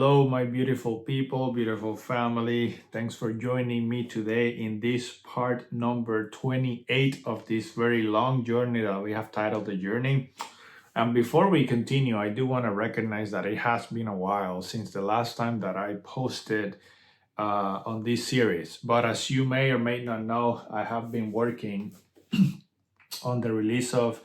hello, my beautiful people, beautiful family. Thanks for joining me today in this part number 28 of this very long journey that we have titled The Journey. And before we continue, I do want to recognize that it has been a while since the last time that I posted on this series. But as you may or may not know, I have been working on the release of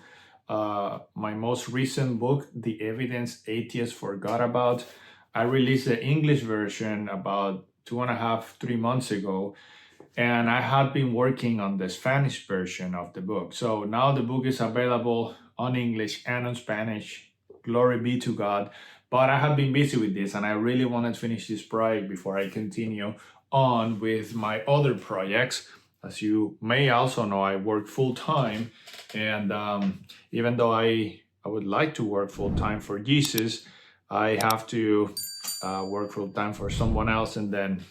my most recent book, The Evidence Atheists Forgot About. I released the English version about 2.5, 3 months ago, and I had been working on the Spanish version of the book. So now the book is available on English and on Spanish. Glory be to God. But I have been busy with this, and I really wanted to finish this project before I continue on with my other projects. As you may also know, I work full-time, and even though I would like to work full-time for Jesus, I have to work full-time for someone else and then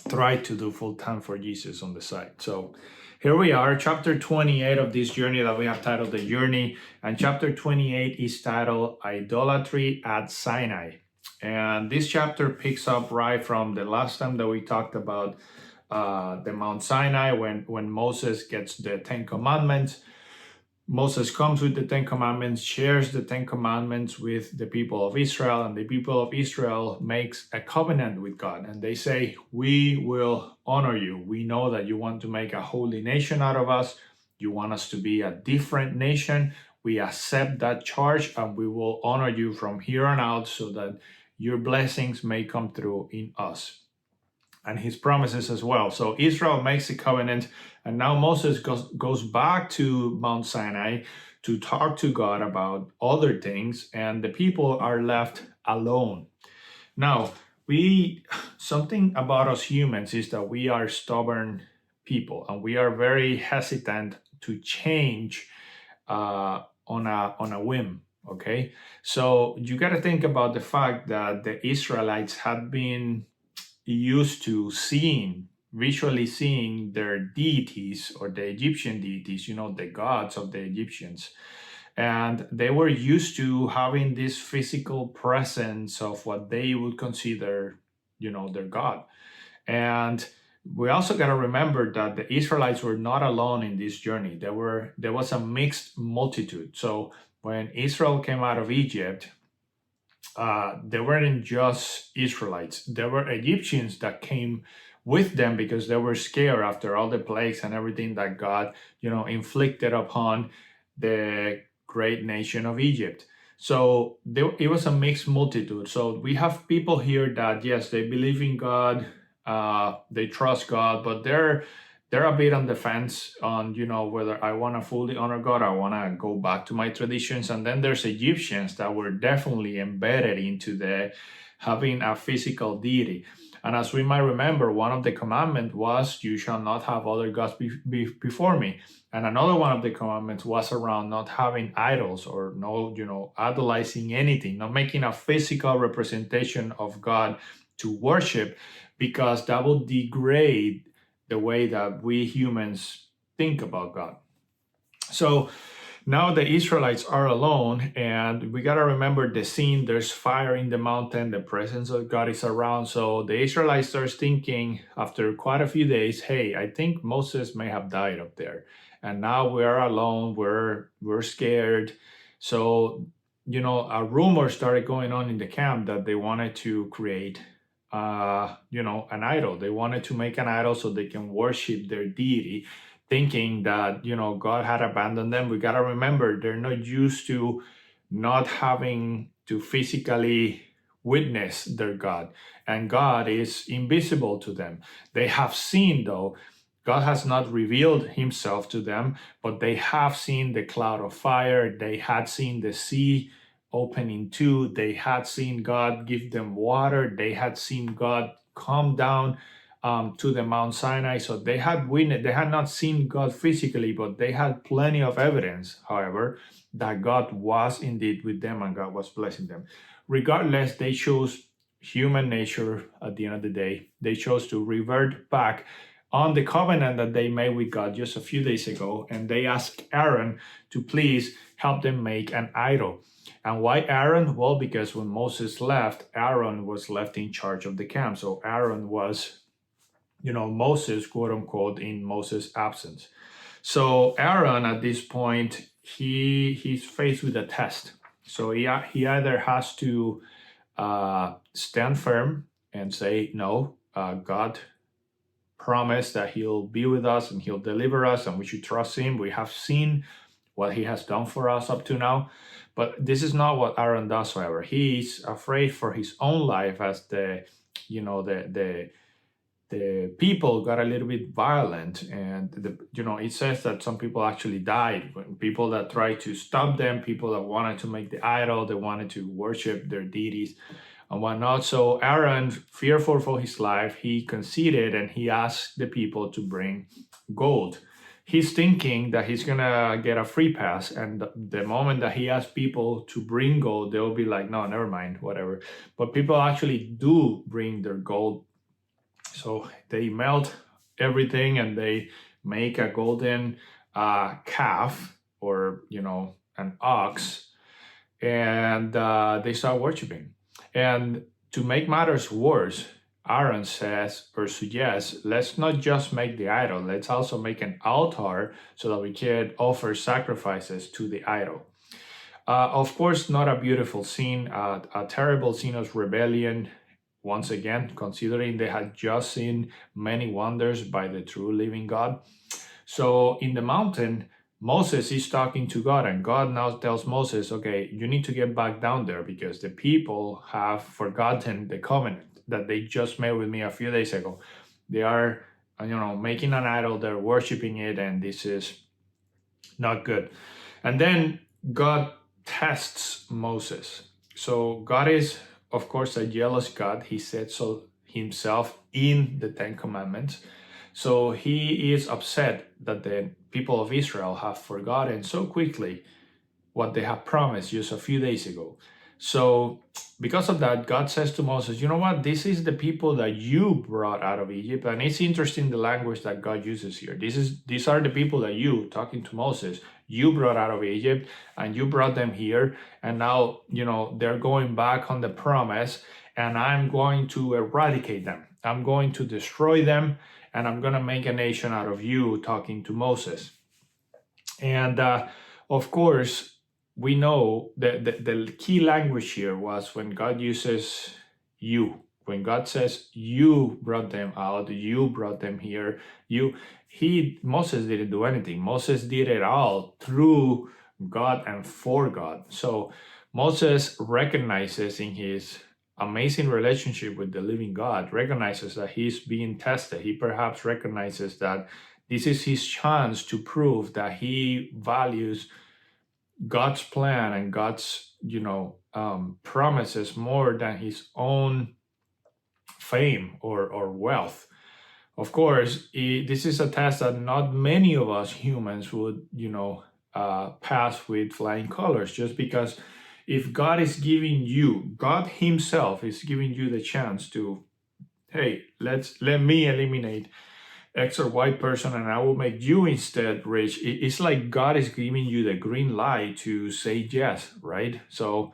try to do full-time for Jesus on the side. So here we are, chapter 28 of this journey that we have titled The Journey, and chapter 28 is titled Idolatry at Sinai. And this chapter picks up right from the last time that we talked about the Mount Sinai, when Moses gets the 10 Commandments. Moses comes with the 10 Commandments, shares the 10 Commandments with the people of Israel, and the people of Israel makes a covenant with God. And they say, we will honor you. We know that you want to make a holy nation out of us. You want us to be a different nation. We accept that charge, and we will honor you from here on out so that your blessings may come through in us and his promises as well. So Israel makes a covenant, and now Moses goes back to Mount Sinai to talk to God about other things, and the people are left alone. Now, something about us humans is that we are stubborn people, and we are very hesitant to change on a whim. Okay, so you got to think about the fact that the Israelites had been used to visually seeing their deities, or the Egyptian deities, the gods of the Egyptians. And they were used to having this physical presence of what they would consider, their God. And we also got to remember that the Israelites were not alone in this journey. There was a mixed multitude. So when Israel came out of Egypt, there weren't just Israelites. There were Egyptians that came with them because they were scared after all the plagues and everything that God, inflicted upon the great nation of Egypt. So it was a mixed multitude. So we have people here that, yes, they believe in God, they trust God, but they're a bit on the fence on, whether I want to fully honor God, I want to go back to my traditions. And then there's Egyptians that were definitely embedded into having a physical deity. And as we might remember, one of the commandments was, you shall not have other gods before me. And another one of the commandments was around not having idols, or no, idolizing anything, not making a physical representation of God to worship, because that would degrade the way that we humans think about God. So now the Israelites are alone, and we got to remember the scene. There's fire in the mountain, the presence of God is around. So the Israelites starts thinking after quite a few days, hey, I think Moses may have died up there. And now we're alone, we're scared. So, a rumor started going on in the camp that they wanted to create an idol. They wanted to make an idol so they can worship their deity, thinking that, God had abandoned them. We got to remember, they're not used to not having to physically witness their God, and God is invisible to them. They have seen, though, God has not revealed himself to them, but they have seen the cloud of fire. They had seen the sea open in two. They had seen God give them water. They had seen God come down to the Mount Sinai. So they had not seen God physically, but they had plenty of evidence, however, that God was indeed with them and God was blessing them. Regardless, they chose human nature at the end of the day. They chose to revert back on the covenant that they made with God just a few days ago, and they asked Aaron to please help them make an idol. And why Aaron? Well, because when Moses left, Aaron was left in charge of the camp. So Aaron was, Moses, quote unquote, in Moses' absence. So Aaron, at this point, he's faced with a test. So he either has to stand firm and say, no, God promised that he'll be with us and he'll deliver us and we should trust him. We have seen what he has done for us up to now. But this is not what Aaron does, however. He's afraid for his own life as the people got a little bit violent, and it says that some people actually died. People that tried to stop them, people that wanted to make the idol, they wanted to worship their deities and whatnot. So Aaron, fearful for his life, he conceded and he asked the people to bring gold. He's thinking that he's gonna get a free pass, and the moment that he asks people to bring gold, they'll be like, no, never mind, whatever. But people actually do bring their gold. So they melt everything and they make a golden calf, or an ox, and they start worshiping. And to make matters worse, Aaron says or suggests, let's not just make the idol, let's also make an altar so that we can offer sacrifices to the idol. Of course, not a beautiful scene, a terrible scene of rebellion. Once again, considering they had just seen many wonders by the true living God. So in the mountain, Moses is talking to God, and God now tells Moses, okay, you need to get back down there because the people have forgotten the covenant that they just made with me a few days ago. They are, making an idol, they're worshiping it, and this is not good. And then God tests Moses. So God is, of course, a jealous God. He said so himself in the Ten Commandments. So he is upset that the people of Israel have forgotten so quickly what they have promised just a few days ago. So because of that, God says to Moses, you know what? This is the people that you brought out of Egypt. And it's interesting the language that God uses here. These are the people that you, talking to Moses, you brought out of Egypt and you brought them here. And now, they're going back on the promise, and I'm going to eradicate them. I'm going to destroy them, and I'm going to make a nation out of you, talking to Moses. And of course, we know that the key language here was when God uses you. When God says, you brought them out, you brought them here, Moses didn't do anything. Moses did it all through God and for God. So Moses recognizes in his amazing relationship with the living God, recognizes that he's being tested. He perhaps recognizes that this is his chance to prove that he values God's plan and God's, promises more than his own fame or wealth. Of course, this is a test that not many of us humans would, pass with flying colors, just because if God is giving you, God himself is giving you the chance to, hey, let me eliminate X or Y person and I will make you instead rich. It's like God is giving you the green light to say yes, right? So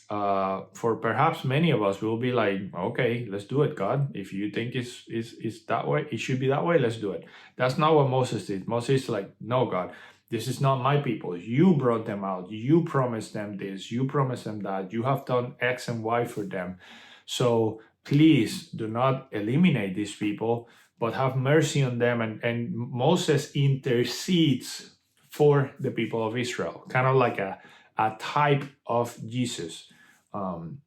for perhaps many of us, we'll be like, okay, let's do it, God. If you think it's that way, it should be that way, let's do it. That's not what Moses did. Moses is like, no, God, this is not my people. You brought them out. You promised them this. You promised them that. You have done X and Y for them. So please do not eliminate these people, but have mercy on them. And Moses intercedes for the people of Israel, kind of like a type of Jesus. And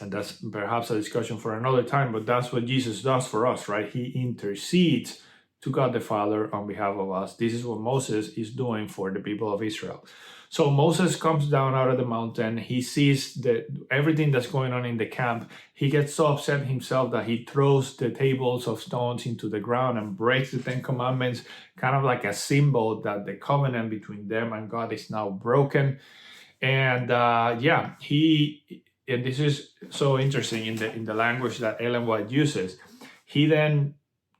that's perhaps a discussion for another time, but that's what Jesus does for us, right? He intercedes to God the Father on behalf of us. This is what Moses is doing for the people of Israel. So Moses comes down out of the mountain. He sees everything that's going on in the camp. He gets so upset himself that he throws the tables of stones into the ground and breaks the Ten Commandments, kind of like a symbol that the covenant between them and God is now broken. And and this is so interesting in the language that Ellen White uses. He then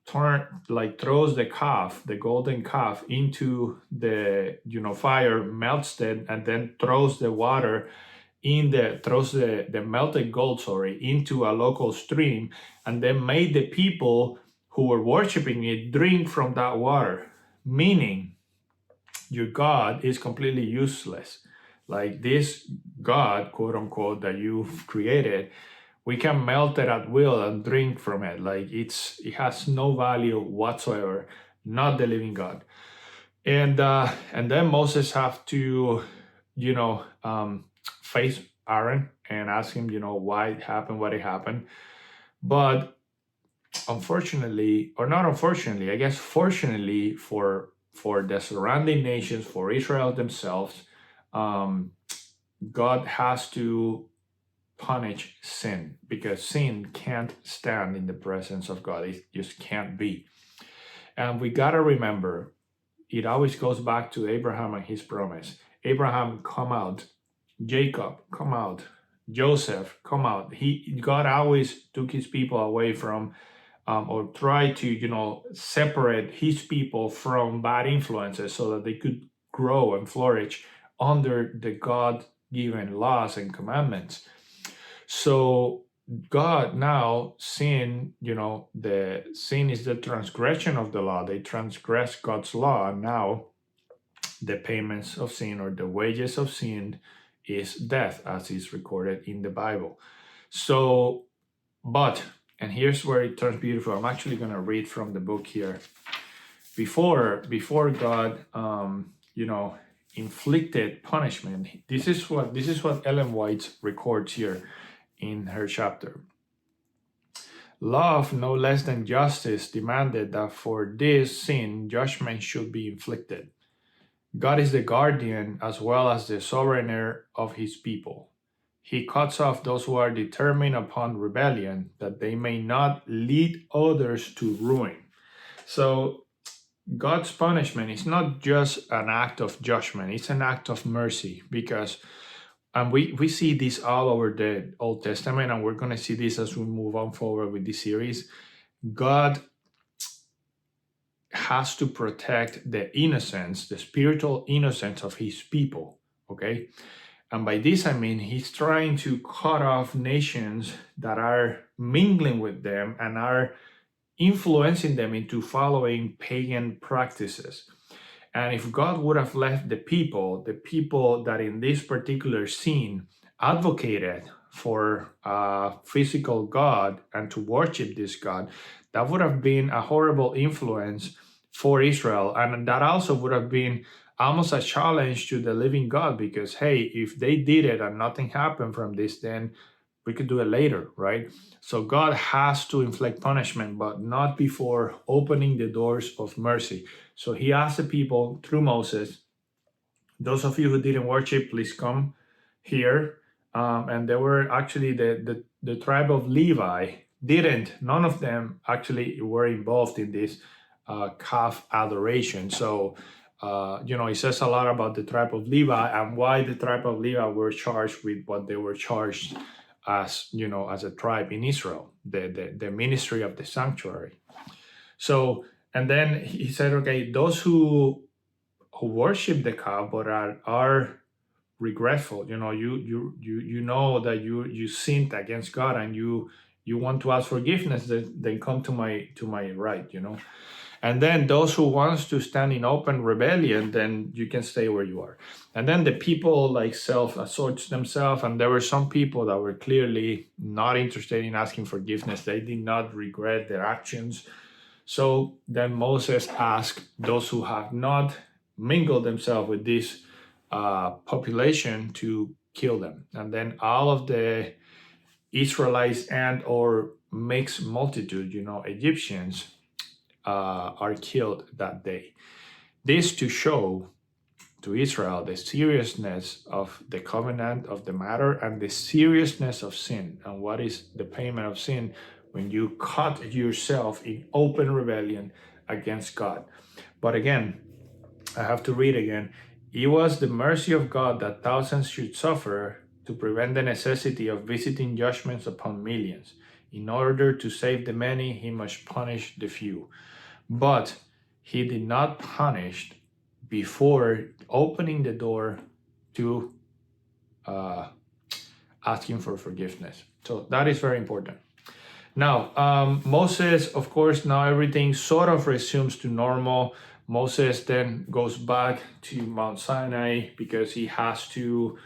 throws the calf, the golden calf, into the fire, melts it, and then throws the water throws the melted gold, into a local stream, and then made the people who were worshiping it drink from that water, meaning your God is completely useless. Like this God, quote unquote, that you've created, we can melt it at will and drink from it. Like it has no value whatsoever. Not the living God. And then Moses have to, face Aaron and ask him, why it happened, what it happened. But unfortunately, or not unfortunately, I guess fortunately for the surrounding nations, for Israel themselves, God has to punish sin, because sin can't stand in the presence of God. It just can't be. And we got to remember, it always goes back to Abraham and his promise. Abraham, come out. Jacob, come out. Joseph, come out. God always took his people away from, or tried to, separate his people from bad influences so that they could grow and flourish under the God-given laws and commandments. So God now, sin, the sin is the transgression of the law. They transgress God's law. And now the payments of sin, or the wages of sin, is death, as is recorded in the Bible. So, and here's where it turns beautiful. I'm actually going to read from the book here. Before God, inflicted punishment, this is what Ellen White records here in her chapter. Love, no less than justice, demanded that for this sin, judgment should be inflicted. God is the guardian as well as the sovereigner of his people. He cuts off those who are determined upon rebellion, that they may not lead others to ruin. So God's punishment is not just an act of judgment, it's an act of mercy, because we see this all over the Old Testament, and we're going to see this as we move on forward with this series. God has to protect the innocence, the spiritual innocence of his people, okay? And by this, I mean, he's trying to cut off nations that are mingling with them and are influencing them into following pagan practices. And if God would have left the people that in this particular scene advocated for a physical God and to worship this God, that would have been a horrible influence for Israel. And that also would have been almost a challenge to the living God, because, hey, if they did it and nothing happened from this, then we could do it later, right? So God has to inflict punishment, but not before opening the doors of mercy. So he asked the people through Moses, those of you who didn't worship, please come here. And there were actually the tribe of Levi none of them actually were involved in this calf adoration. So, it says a lot about the tribe of Levi and why the tribe of Levi were charged with what they were charged as, as a tribe in Israel, the ministry of the sanctuary. So, and then he said, okay, those who worship the calf but are regretful, you know that you sinned against God and you want to ask forgiveness, then come to my right, And then those who wants to stand in open rebellion, then you can stay where you are. And then the people self-assert themselves, and there were some people that were clearly not interested in asking forgiveness. They did not regret their actions. So then Moses asked those who have not mingled themselves with this population to kill them. And then all of the Israelites and or mixed multitude, Egyptians, are killed that day. This to show to Israel the seriousness of the covenant of the matter and the seriousness of sin, and what is the payment of sin when you cut yourself in open rebellion against God. But again, I have to read again. It was the mercy of God that thousands should suffer to prevent the necessity of visiting judgments upon millions. In order to save the many, he must punish the few. But he did not punish before opening the door to asking for forgiveness. So that is very important. Now, Moses, of course, now everything sort of resumes to normal. Moses then goes back to Mount Sinai because he has to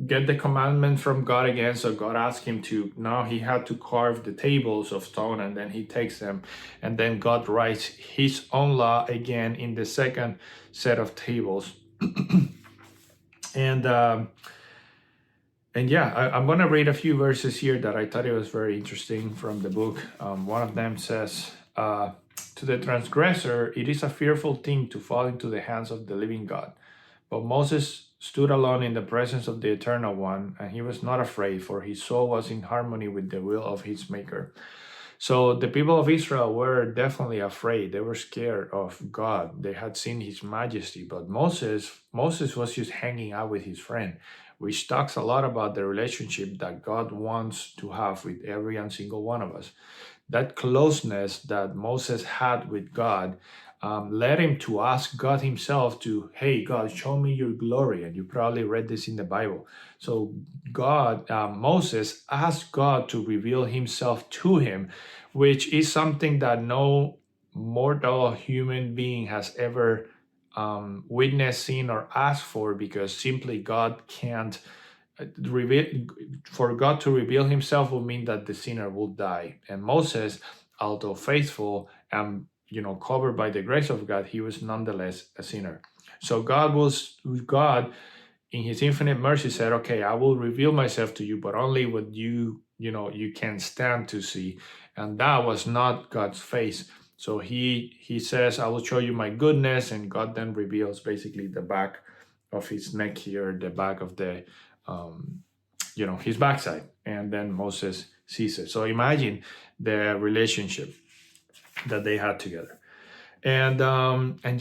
get the commandment from God again. So God asked him to, now he had to carve the tables of stone, and then he takes them, and then God writes his own law again in the second set of tables. And yeah, I'm going to read a few verses here that I thought it was very interesting from the book. One of them says, to the transgressor, it is a fearful thing to fall into the hands of the living God. But Moses stood alone in the presence of the Eternal One, and he was not afraid, for his soul was in harmony with the will of his Maker. So the people of Israel were definitely afraid. They were scared of God. They had seen his majesty. But Moses was just hanging out with his friend, which talks a lot about the relationship that God wants to have with every and single one of us. That closeness that Moses had with God led him to ask God himself to, hey, God, show me your glory. And you probably read this in the Bible. So Moses asked God to reveal himself to him, which is something that no mortal human being has ever witnessed, seen, or asked for, because simply God can't reveal. For God to reveal himself will mean that the sinner will die. And Moses, although faithful and covered by the grace of God, he was nonetheless a sinner. So God in his infinite mercy said, okay, I will reveal myself to you, but only what you can stand to see. And that was not God's face. So he says, I will show you my goodness. And God then reveals basically the back of his neck here, the back of the, his backside. And then Moses sees it. So imagine the relationship that they had together. And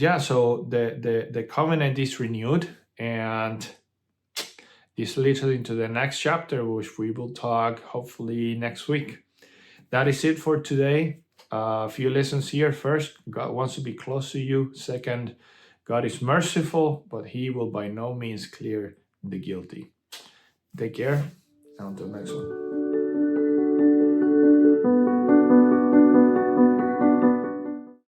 yeah, so the covenant is renewed, and this leads us into the next chapter, which we will talk hopefully next week. That is it for today. A few lessons here. First, God wants to be close to you. Second, God is merciful, but he will by no means clear the guilty. Take care. Until next one.